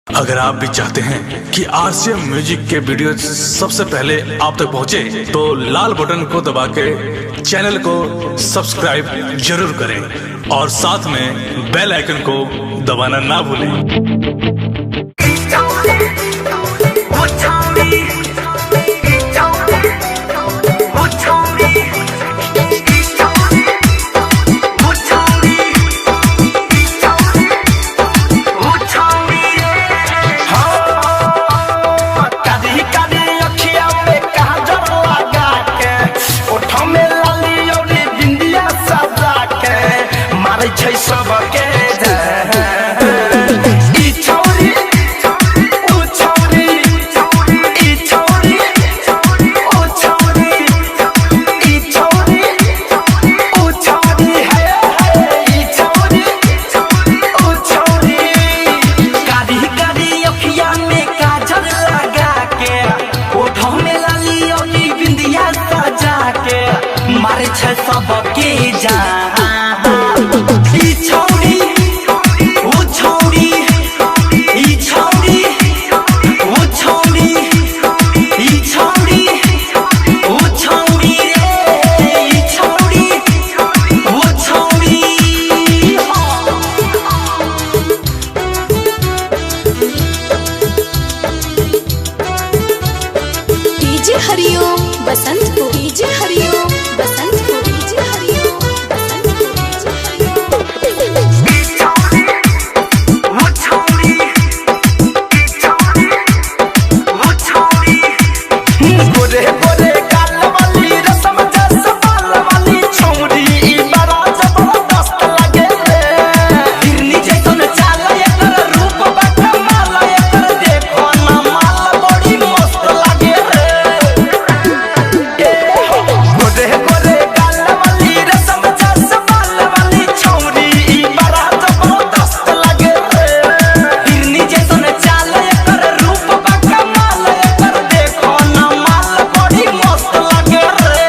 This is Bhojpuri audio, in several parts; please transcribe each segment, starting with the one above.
अगर आप भी चाहते हैं कि आरसीएम म्यूजिक के वीडियो सबसे पहले आप तक पहुंचे, तो लाल बटन को दबा के चैनल को सब्सक्राइब जरूर करें और साथ में बेल आइकन को दबाना ना भूलें। सबके जा डीजे हरिओम बसंत को डीजे हरिओम बसंत को डीजे हरिओम बसंत को डीजे हरिओम गोरे गोरे गाल वाली रसम जैसा बाल वाली छौरी बड़ा जबरदस्त लगे रे हिरनी जैसन चाल एकर रूप बड़ा माल एकर देखो ना माल बड़ी मस्त लगे रे गोरे गोरे गाल वाली रसम जैसा बाल वाली छौरी बड़ा जबरदस्त लगे रे हिरनी जैसन चाल एकर रूप बड़ा माल एकर देखो ना माल बड़ी मस्त लगे रे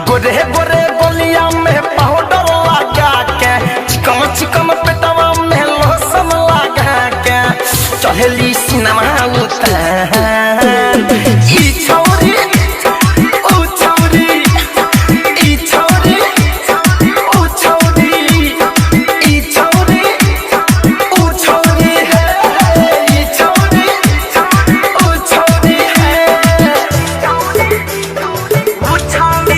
गोरे गोरे बोलिया में पाउडर लगा के चिकम चिकम पेटवा में लोशन लगा के चढ़ली सिनेमा उतार ई छौरी ओ छौरी ई छौरी ओ छौरी ई छौरी ओ छौरी है ई छौरी ओ छौरी है ओ छौरी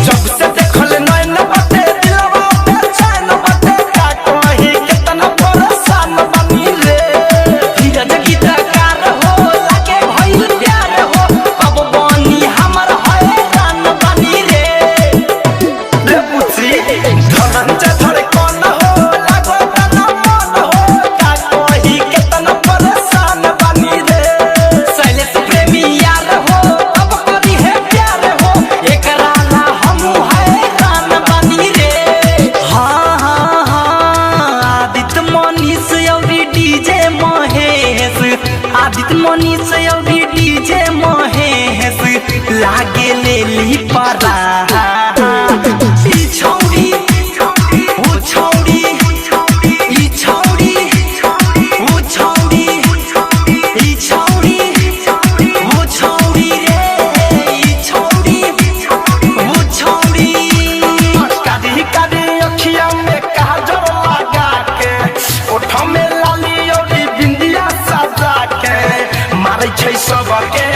जब से देखल नैन बाटे दिलवा बेचैन बाटे का कहीं कितना परेशान बनी रे धीरज गीतकार हो लागे भइल प्यार हो अब बनी हमर हैरान बनी रे पुत्री धनंजय धड़कन हो लागो तना मन हो का कहीं कितना परेशान बनी रे शैलेश प्रेमी यार हो अब करी है प्यार हो एकरा ला हमू हैरान बनी रे आदित्य मनीष अउरी डीजे महेश आदित्य मनीष अउरी डीजे महेश लागे लेली परा ई छौरी ओ छौरी ई छौरी ओ छौरी ई छौरी ओ छौरी रे ई छौरी ओ छौरी कादी कादी अखिया में काजल लगा के ओठ में लाली और बिंदिया सजा के मारै छै सबके